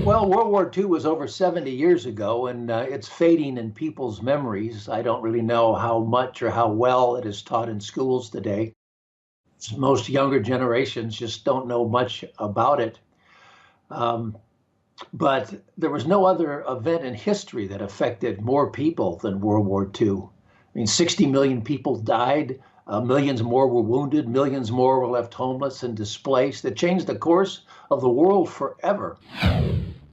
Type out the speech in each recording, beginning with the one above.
Well, World War II was over 70 years ago, and it's fading in people's memories. I don't really know how much or how well it is taught in schools today. Most younger generations just don't know much about it. Um, but there was no other event in history that affected more people than World War II. I mean, 60 million people died, millions more were wounded, millions more were left homeless and displaced. It changed the course of the world forever.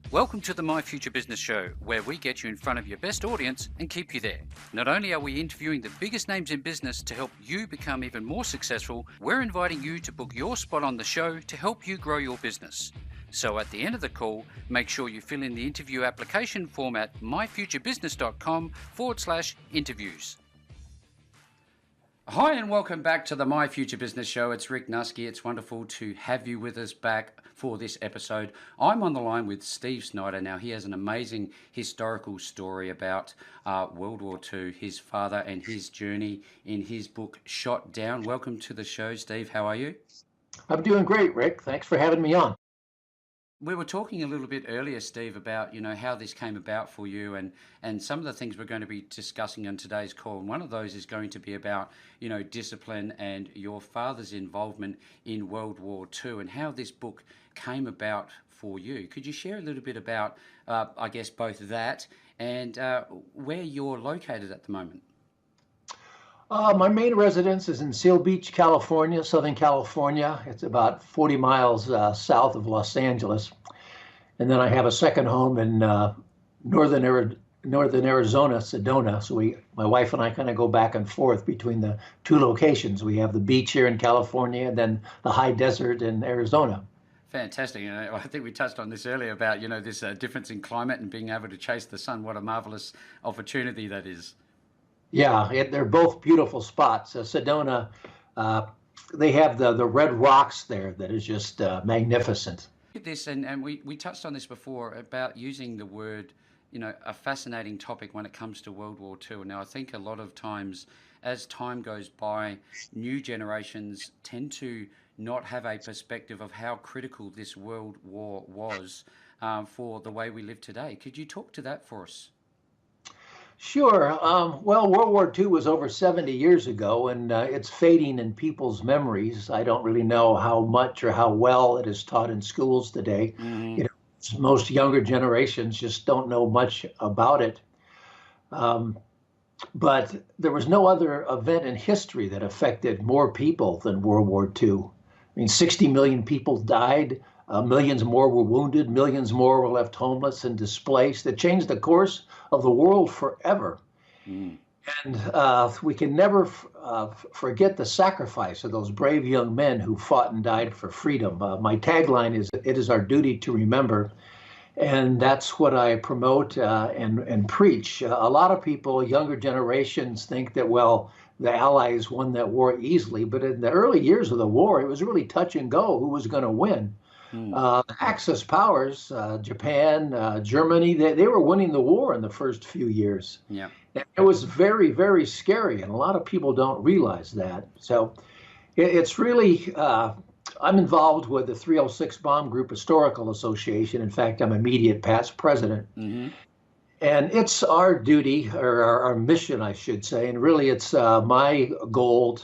Welcome to the My Future Business Show, where we get you in front of your best audience and keep you there. Not only are we interviewing the biggest names in business to help you become even more successful, we're inviting you to book your spot on the show to help you grow your business. So at the end of the call, make sure you fill in the interview application form at myfuturebusiness.com/interviews. Hi and welcome back to the My Future Business Show. It's Rick Nuske. It's wonderful to have you with us back for this episode. I'm on the line with Steve Snyder. Now, he has an amazing historical story about World War II, his father and his journey in his book, Shot Down. Welcome to the show, Steve. How are you? I'm doing great, Rick. Thanks for having me on. We were talking a little bit earlier, Steve, about, how this came about for you and some of the things we're going to be discussing on today's call. And one of those is going to be about, discipline and your father's involvement in World War II and how this book came about for you. Could you share a little bit about, I guess, both that and where you're located at the moment? My main residence is in Seal Beach, California, Southern California. It's about 40 miles south of Los Angeles. And then I have a second home in northern Arizona, Sedona. So my wife and I kind of go back and forth between the two locations. We have the beach here in California and then the high desert in Arizona. Fantastic. I think we touched on this earlier about, this difference in climate and being able to chase the sun. What a marvelous opportunity that is. Yeah, they're both beautiful spots. Sedona, they have the red rocks there that is just magnificent. This and we touched on this before about using the word, a fascinating topic when it comes to World War II. Now, I think a lot of times as time goes by, new generations tend to not have a perspective of how critical this World War was for the way we live today. Could you talk to that for us? Sure. Well, World War II was over 70 years ago, and it's fading in people's memories. I don't really know how much or how well it is taught in schools today. Mm-hmm. Most younger generations just don't know much about it. But there was no other event in history that affected more people than World War II. I mean, 60 million people died. Millions more were wounded, millions more were left homeless and displaced. It changed the course of the world forever. Mm. And we can never forget the sacrifice of those brave young men who fought and died for freedom. My tagline is, "It is our duty to remember." And that's what I promote and preach. A lot of people, younger generations, think that, well, the Allies won that war easily. But in the early years of the war, it was really touch and go who was going to win. Axis powers, Japan, Germany, they were winning the war in the first few years. Yeah. It was very, very scary, and a lot of people don't realize that. So it's really, I'm involved with the 306 Bomb Group Historical Association. In fact, I'm immediate past president. Mm-hmm. And it's our duty, or our mission, I should say, and really it's my goal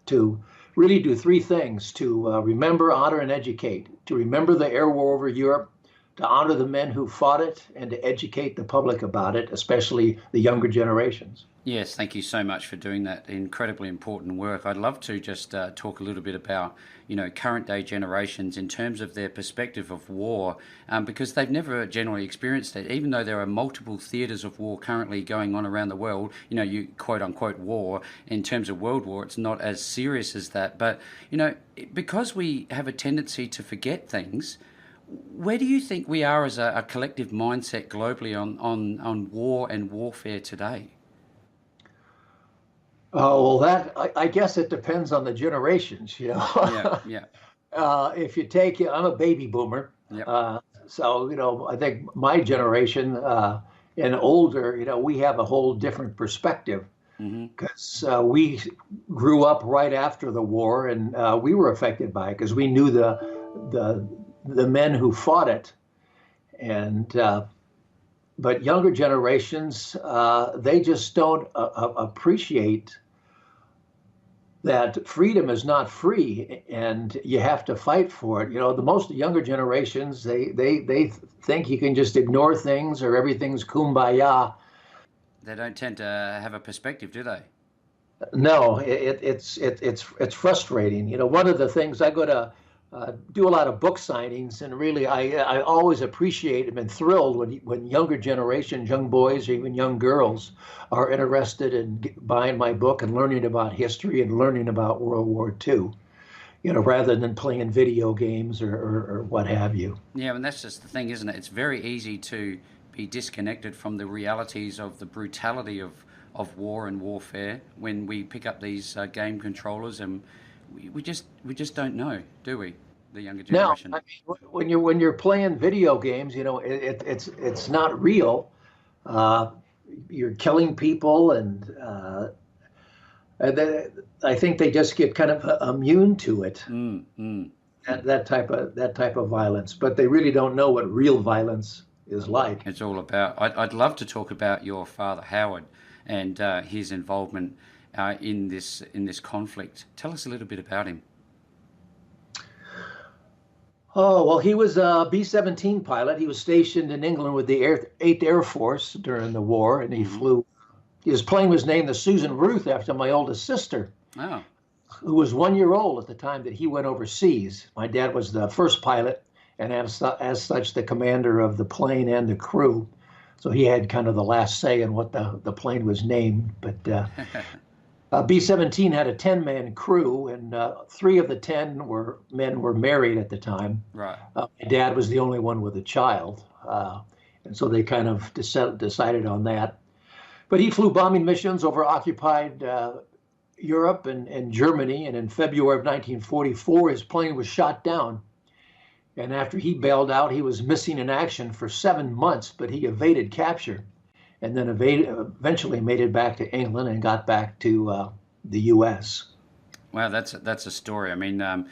to really do three things: to remember, honor, and educate. To remember the air war over Europe, to honor the men who fought it, and to educate the public about it, especially the younger generations. Yes, thank you so much for doing that incredibly important work. I'd love to just talk a little bit about, current day generations in terms of their perspective of war, because they've never generally experienced it. Even though there are multiple theatres of war currently going on around the world, you quote unquote war, in terms of World War, it's not as serious as that. But, because we have a tendency to forget things, where do you think we are as a collective mindset globally on war and warfare today? Oh, well, I guess it depends on the generations, Yeah. If you take, I'm a baby boomer. Yep. So, I think my generation and older, we have a whole different perspective because we grew up right after the war, and we were affected by it because we knew the men who fought it. And but younger generations, they just don't appreciate that freedom is not free, and you have to fight for it. The most younger generations, they think you can just ignore things or everything's kumbaya. They don't tend to have a perspective, do they? No, it's frustrating. One of the things I go to do a lot of book signings, and really I always appreciate and been thrilled when younger generations, young boys or even young girls, are interested in buying my book and learning about history and learning about World War II. Rather than playing video games or what have you. Yeah, and that's just the thing, isn't it? It's very easy to be disconnected from the realities of the brutality of war and warfare when we pick up these game controllers, and we just don't know, do we? The younger Now, generation. I mean, when you're playing video games, it's not real. Uh, you're killing people, and I think they just get kind of immune to it. That type of violence, but they really don't know what real violence is like. It's all about. I'd love to talk about your father Howard and his involvement in this conflict. Tell us a little bit about him. Oh, well, he was a B-17 pilot. He was stationed in England with the 8th Air Force during the war, and he flew. His plane was named the Susan Ruth after my oldest sister, Oh, who was 1 year old at the time that he went overseas. My dad was the first pilot, and as such, the commander of the plane and the crew. So he had kind of the last say in what the plane was named. But B-17 had a 10-man crew, and 3 of the 10 men were married at the time. right. My dad was the only one with a child, and so they kind of decided on that. But he flew bombing missions over occupied Europe and Germany, and in February of 1944, his plane was shot down. And after he bailed out, he was missing in action for 7 months, but he evaded capture, and then eventually made it back to England and got back to the U.S. Wow, that's a story. I mean, and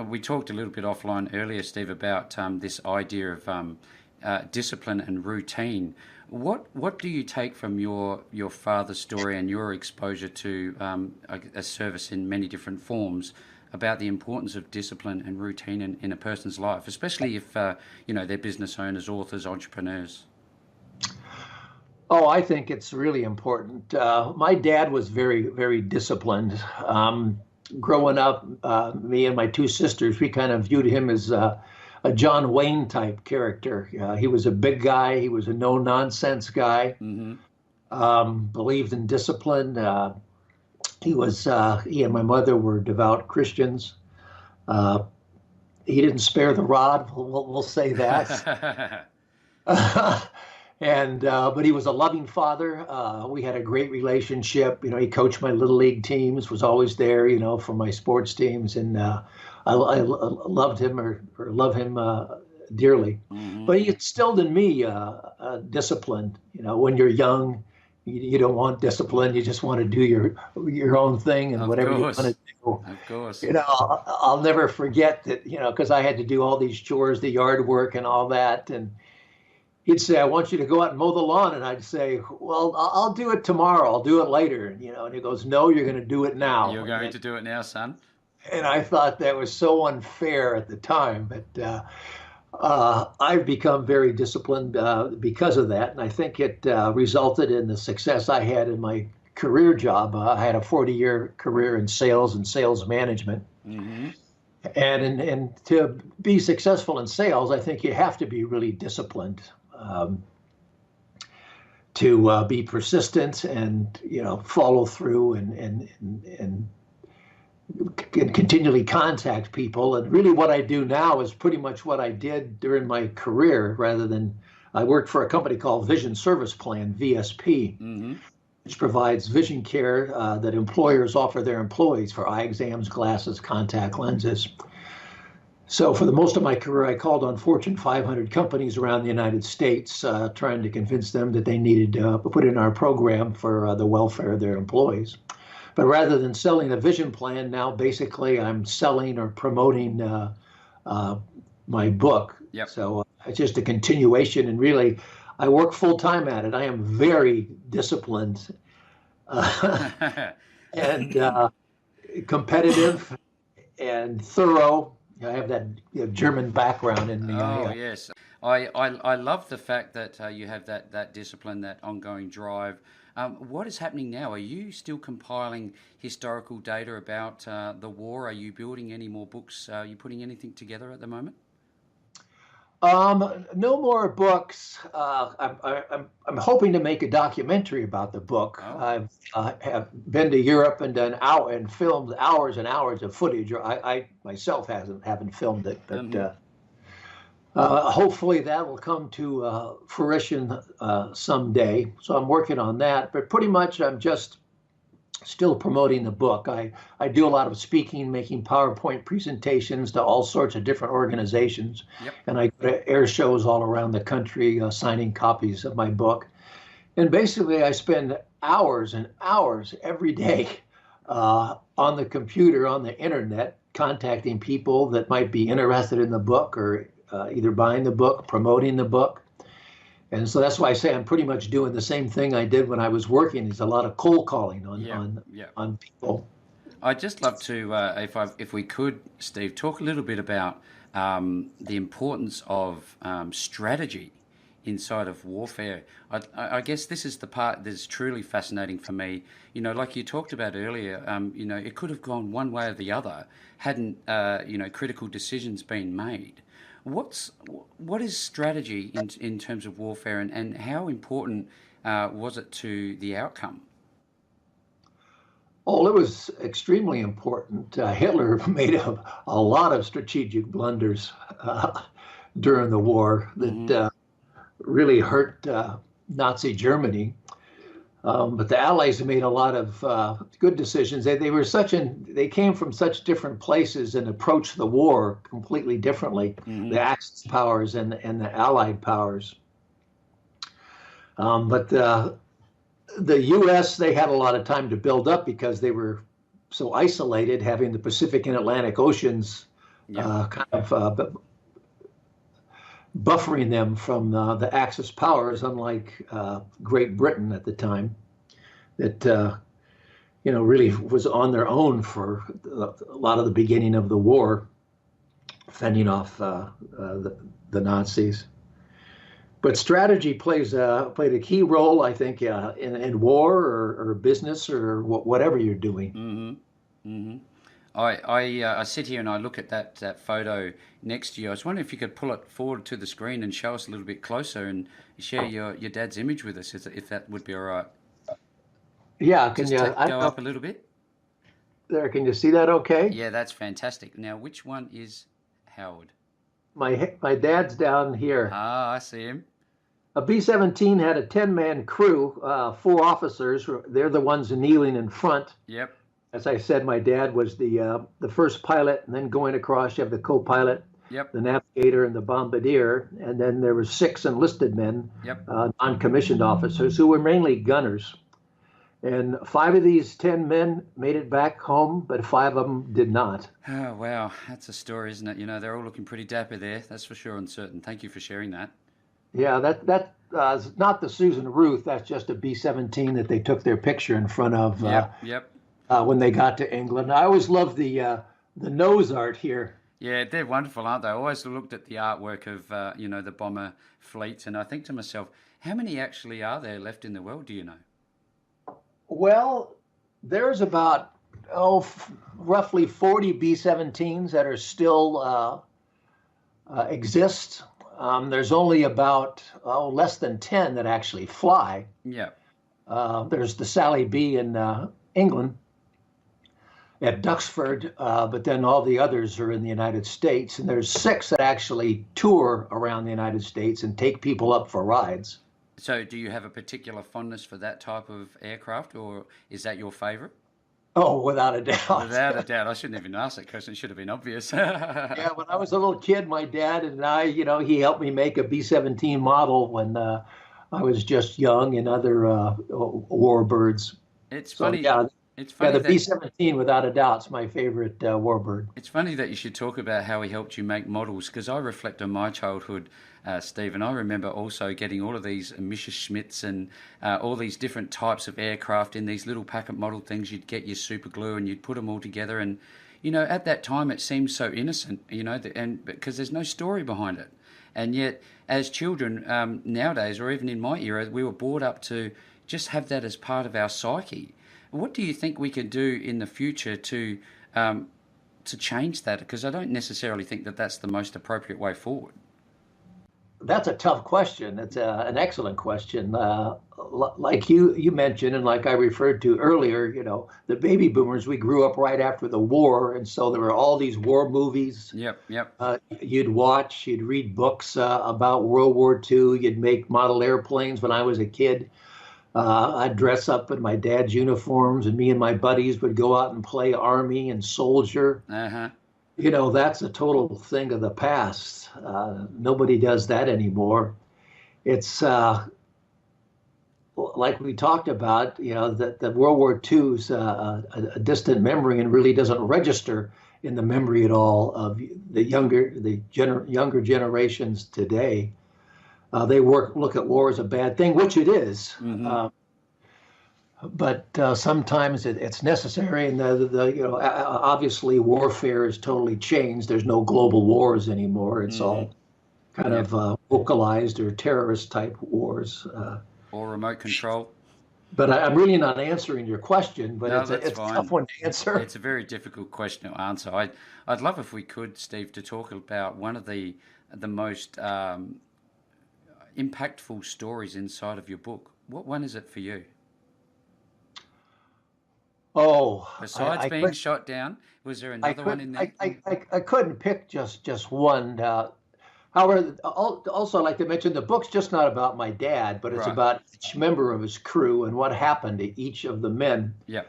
we talked a little bit offline earlier, Steve, about this idea of discipline and routine. What do you take from your father's story and your exposure to a service in many different forms about the importance of discipline and routine in a person's life, especially if they're business owners, authors, entrepreneurs? Oh, I think it's really important. My dad was very, very disciplined. Growing up, me and my 2 sisters, we kind of viewed him as a John Wayne type character. He was a big guy. He was a no-nonsense guy. Believed in discipline. He and my mother were devout Christians. He didn't spare the rod. We'll say that. But he was a loving father. We had a great relationship. He coached my little league teams, was always there, for my sports teams, and I loved him or love him dearly. But he instilled in me discipline. When you're young, you don't want discipline. You just want to do your own thing and whatever you want to do. Of course. I'll never forget that. Because I had to do all these chores, the yard work, and all that, and he'd say, "I want you to go out and mow the lawn," and I'd say, "Well, I'll do it tomorrow. I'll do it later." And he goes, "No, you're going to do it now." You're going to do it now, son. And I thought that was so unfair at the time, but I've become very disciplined because of that, and I think it resulted in the success I had in my career job. I had a 40-year career in sales and sales management. And to be successful in sales, I think you have to be really disciplined. To be persistent and follow through and continually contact people. And really what I do now is pretty much what I did during my career, rather than I worked for a company called Vision Service Plan, VSP, which provides vision care that employers offer their employees for eye exams, glasses, contact lenses. So for the most of my career, I called on Fortune 500 companies around the United States, trying to convince them that they needed to put in our program for the welfare of their employees. But rather than selling a vision plan, now basically I'm selling or promoting my book. Yep. So it's just a continuation. And really, I work full time at it. I am very disciplined and competitive and thorough. I have that German background in me. Oh, yes. I love the fact that you have that discipline, that ongoing drive. What is happening now? Are you still compiling historical data about the war? Are you building any more books? Are you putting anything together at the moment? No more books. I'm hoping to make a documentary about the book. Oh. Have been to Europe and done and filmed hours and hours of footage. I myself haven't filmed it, but hopefully that will come to fruition someday. So I'm working on that. But pretty much I'm just still promoting the book. I do a lot of speaking, making PowerPoint presentations to all sorts of different organizations. Yep. And I go to air shows all around the country signing copies of my book. And basically I spend hours and hours every day on the computer, on the internet, contacting people that might be interested in the book or either buying the book, promoting the book. And so that's why I say I'm pretty much doing the same thing I did when I was working. There's a lot of cold calling on people. I'd just love to, if we could, Steve, talk a little bit about the importance of strategy inside of warfare. I guess this is the part that's truly fascinating for me. You know, like you talked about earlier, you know, it could have gone one way or the other hadn't, you know, critical decisions been made. What is strategy in terms of warfare, and how important was it to the outcome? Oh, it was extremely important. Hitler made a lot of strategic blunders during the war that really hurt Nazi Germany. But the Allies made a lot of good decisions. They came from such different places and approached the war completely differently. The Axis powers and the Allied powers. But the U.S., they had a lot of time to build up because they were so isolated, having the Pacific and Atlantic Oceans kind of buffering them from the Axis powers, unlike Great Britain at the time, that you know, really was on their own for a lot of the beginning of the war, fending off the Nazis. But strategy played a key role, I think, in war or business or whatever you're doing. I sit here and I look at that photo next to you. I was wondering if you could pull it forward to the screen and show us a little bit closer and share your dad's image with us, if that would be all right. Yeah, can Just you go up a little bit? There, can you see that okay? Yeah, that's fantastic. Now, which one is Howard? My dad's down here. Ah, I see him. A B-17 had a 10-man crew, 4 officers. They're the ones kneeling in front. Yep. As I said, my dad was the first pilot, and then going across, you have the co-pilot, the navigator, and the bombardier, and then there were 6 enlisted men, non-commissioned officers, who were mainly gunners. And 5 of these 10 men made it back home, but 5 of them did not. Oh, wow. That's a story, isn't it? You know, they're all looking pretty dapper there. That's for sure and certain. Thank you for sharing that. Yeah, that's not the Susan Ruth. That's just a B-17 that they took their picture in front of when they got to England. I always loved the nose art here. Yeah, they're wonderful, aren't they? I always looked at the artwork of, you know, the bomber fleets, and I think to myself, how many actually are there left in the world, do you know? Well, there's about, roughly 40 B-17s that are still exist. There's only about less than 10 that actually fly. Yeah. There's the Sally B in England at Duxford, but then all the others are in the United States. And there's 6 that actually tour around the United States and take people up for rides. So do you have a particular fondness for that type of aircraft, or is that your favorite? Oh, without a doubt. Without a doubt. I shouldn't even ask that question. It should have been obvious. Yeah, when I was a little kid, my dad and I, you know, he helped me make a B-17 model when I was just young and other warbirds. It's funny. It's Yeah, funny the that B-17, without a doubt, is my favorite warbird. It's funny that you should talk about how he helped you make models because I reflect on my childhood, Steve, and I remember also getting all of these Messerschmitts and all these different types of aircraft in these little packet model things. You'd get your super glue and you'd put them all together, and at that time it seemed so innocent, and because there's no story behind it, and yet as children nowadays, or even in my era, we were brought up to just have that as part of our psyche. What do you think we can do in the future to change that? Because I don't necessarily think that that's the most appropriate way forward. That's a tough question. It's an excellent question. Like you mentioned, and like I referred to earlier, the baby boomers, we grew up right after the war. And so there were all these war movies. Yep, yep. You'd watch, you'd read books about World War II. You'd make model airplanes when I was a kid. I'd dress up in my dad's uniforms, and me and my buddies would go out and play army and soldier. Uh-huh. That's a total thing of the past. Nobody does that anymore. It's like we talked about, that the World War II is a distant memory and really doesn't register in the memory at all of the younger generations today. They look at war as a bad thing, which it is. Mm-hmm. But sometimes it's necessary, and obviously warfare has totally changed. There's no global wars anymore. It's all kind of localized or terrorist type wars. Or remote control. But I'm really not answering your question, but No, it's that's a fine. tough one to answer. It's a very difficult question to answer. I'd love if we could, Steve, to talk about one of the most impactful stories inside of your book. What one is it for you? Oh, Besides being shot down, was there another one in there? I couldn't pick just one. However, also I'd like to mention the book's just not about my dad, but it's Right. about each member of his crew and what happened to each of the men. Yep.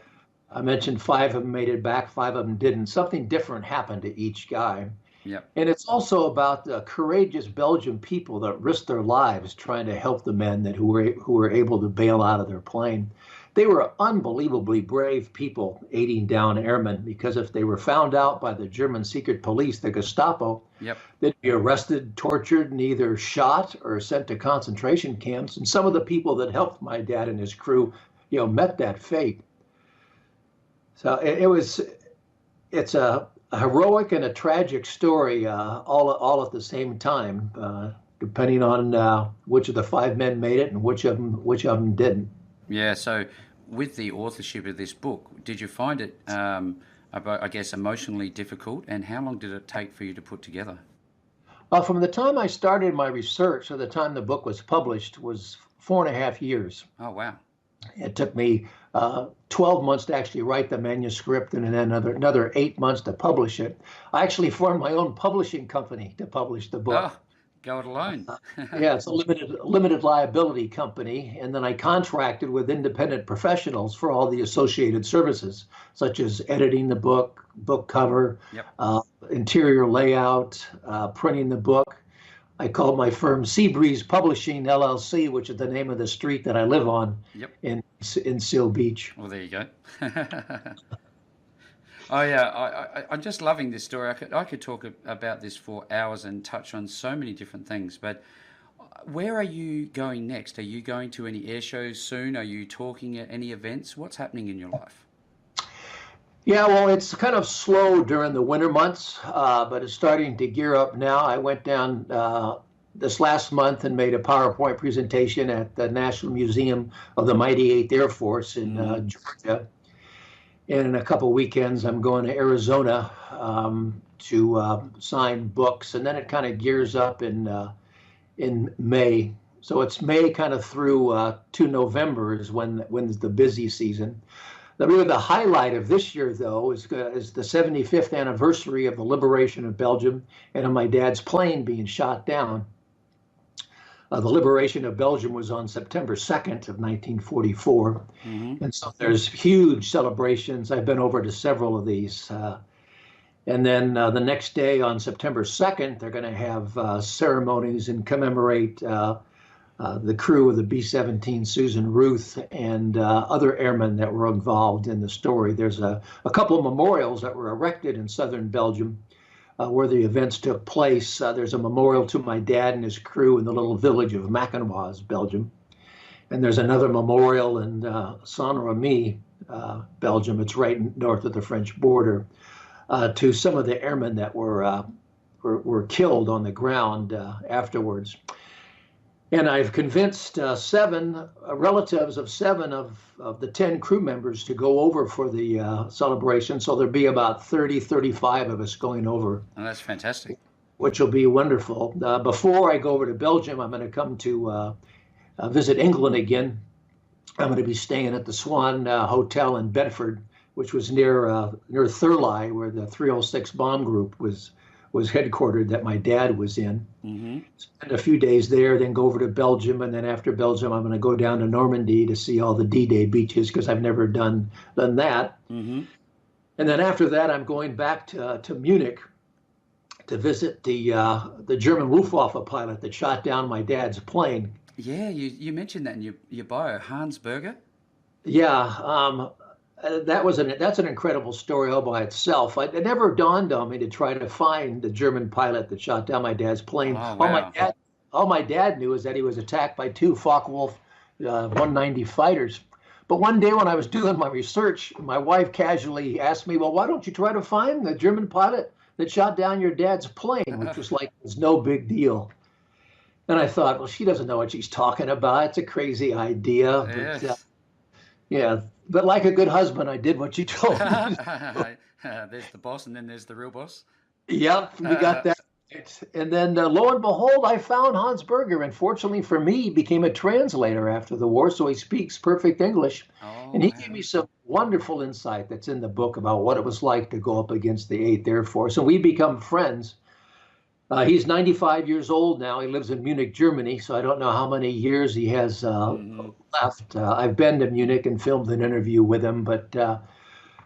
I mentioned 5 of them made it back, 5 of them didn't. Something different happened to each guy. Yep. And it's also about the courageous Belgian people that risked their lives trying to help the men who were able to bail out of their plane. They were unbelievably brave people aiding down airmen, because if they were found out by the German secret police, the Gestapo, Yep. they'd be arrested, tortured, and either shot or sent to concentration camps. And some of the people that helped my dad and his crew, met that fate. So it's a heroic and a tragic story, all at the same time, depending on which of the 5 men made it and which of them didn't. Yeah, so with the authorship of this book, did you find it, I guess, emotionally difficult, and how long did it take for you to put together? From the time I started my research to the time the book was published was 4.5 years. Oh, wow. It took me 12 months to actually write the manuscript, and then another 8 months to publish it. I actually formed my own publishing company to publish the book. Oh, go it alone. Yeah, it's a limited liability company, and then I contracted with independent professionals for all the associated services, such as editing the book cover, Yep. Interior layout, printing the book. I called my firm Seabreeze Publishing LLC, which is the name of the street that I live on. Yep. in Seal Beach. Well, there you go. Oh yeah, I'm just loving this story. I could talk about this for hours and touch on so many different things. But where are you going next? Are you going to any air shows soon? Are you talking at any events? What's happening in your life? Yeah, well, it's kind of slow during the winter months, but it's starting to gear up now. I went down this last month and made a PowerPoint presentation at the National Museum of the Mighty Eighth Air Force in Georgia. And in a couple of weekends, I'm going to Arizona to sign books, and then it kind of gears up in May. So it's May kind of through to November is when's the busy season. The highlight of this year, though, is the 75th anniversary of the liberation of Belgium and of my dad's plane being shot down. The liberation of Belgium was on September 2nd of 1944. Mm-hmm. And so there's huge celebrations. I've been over to several of these. And then the next day on September 2nd, they're going to have ceremonies and commemorate the crew of the B-17 Susan Ruth and other airmen that were involved in the story. There's a couple of memorials that were erected in southern Belgium where the events took place. There's a memorial to my dad and his crew in the little village of Mackenoise, Belgium. And there's another memorial in Saint-Remy, Belgium. It's right north of the French border, to some of the airmen that were killed on the ground afterwards. And I've convinced seven relatives of seven of the 10 crew members to go over for the celebration. So there'll be about 30, 35 of us going over. Oh, that's fantastic. Which will be wonderful. Before I go over to Belgium, I'm going to come to visit England again. I'm going to be staying at the Swan Hotel in Bedford, which was near Thurley, where the 306 bomb group was headquartered that my dad was in. Mm-hmm. Spend a few days there, then go over to Belgium, and then after Belgium, I'm going to go down to Normandy to see all the D-Day beaches because I've never done that. Mm-hmm. And then after that, I'm going back to Munich to visit the German Luftwaffe pilot that shot down my dad's plane. Yeah, you mentioned that in your bio, Hans Berger. Yeah, that's an incredible story all by itself. It never dawned on me to try to find the German pilot that shot down my dad's plane. Oh, wow. All my dad knew is that he was attacked by two Focke-Wulf 190 fighters. But one day when I was doing my research, my wife casually asked me, well, why don't you try to find the German pilot that shot down your dad's plane, which was like, it's no big deal. And I thought, well, she doesn't know what she's talking about. It's a crazy idea. Yes. But, yeah, but like a good husband, I did what you told me. There's the boss, and then there's the real boss. Yep, we got that. And then lo and behold, I found Hans Berger. And fortunately for me, he became a translator after the war, so he speaks perfect English. Oh, and he gave me some wonderful insight that's in the book about what it was like to go up against the 8th Air Force. And we become friends. He's 95 years old now. He lives in Munich, Germany, so I don't know how many years he has left. I've been to Munich and filmed an interview with him, but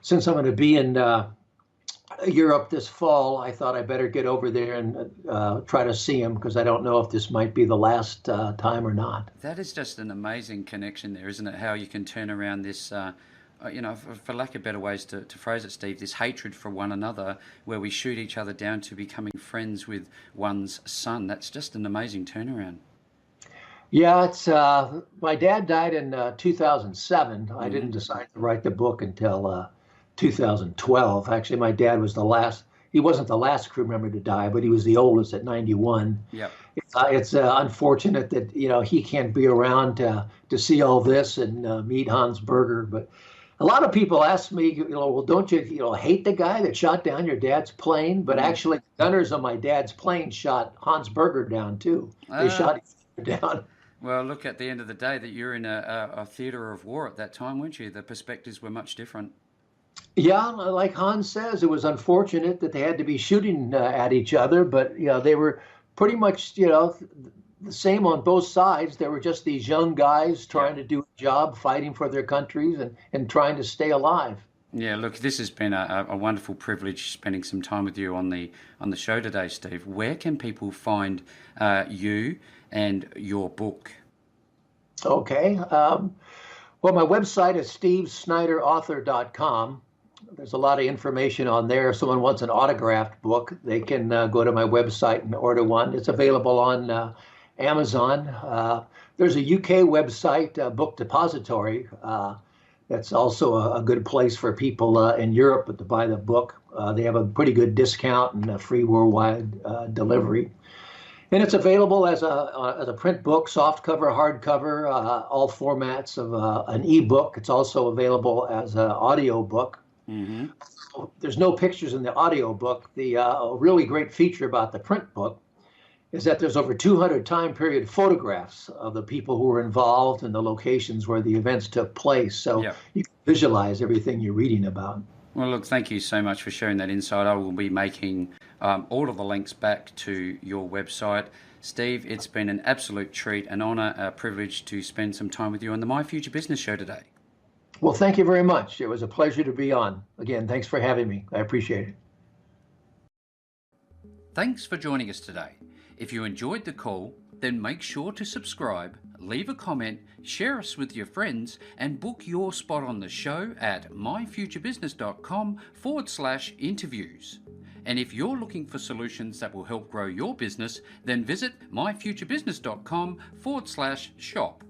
since I'm going to be in Europe this fall, I thought I better get over there and try to see him because I don't know if this might be the last time or not. That is just an amazing connection there, isn't it? How you can turn around this for lack of better ways to phrase it, Steve, this hatred for one another where we shoot each other down to becoming friends with one's son. That's just an amazing turnaround. Yeah, it's my dad died in 2007. I didn't decide to write the book until 2012. Actually, my dad was he wasn't the last crew member to die, but he was the oldest at 91. Yeah. It's unfortunate that, he can't be around to see all this and meet Hans Berger, but a lot of people ask me, well, don't you, hate the guy that shot down your dad's plane? But actually, the gunners on my dad's plane shot Hans Berger down too. They shot him down. Well, look, at the end of the day, that you're in a theater of war at that time, weren't you? The perspectives were much different. Yeah, like Hans says, it was unfortunate that they had to be shooting at each other, but they were pretty much, the same on both sides. They were just these young guys trying to do a job, fighting for their countries and trying to stay alive. Yeah, look, this has been a wonderful privilege spending some time with you on the show today, Steve. Where can people find you and your book? Okay. Well, my website is stevesnyderauthor.com. There's a lot of information on there. If someone wants an autographed book, they can go to my website and order one. It's available on Amazon. There's a UK website, Book Depository. That's also a good place for people in Europe to buy the book. They have a pretty good discount and a free worldwide delivery. And it's available as a print book, softcover, hardcover, all formats of an ebook. It's also available as an audio book. Mm-hmm. There's no pictures in the audio book. The really great feature about the print book is that there's over 200 time period photographs of the people who were involved and the locations where the events took place. So you can visualize everything you're reading about. Well, look, thank you so much for sharing that insight. I will be making all of the links back to your website. Steve, it's been an absolute treat, an honour, a privilege to spend some time with you on the My Future Business show today. Well, thank you very much. It was a pleasure to be on. Again, thanks for having me. I appreciate it. Thanks for joining us today. If you enjoyed the call, then make sure to subscribe, leave a comment, share us with your friends, and book your spot on the show at myfuturebusiness.com/interviews. And if you're looking for solutions that will help grow your business, then visit myfuturebusiness.com/shop.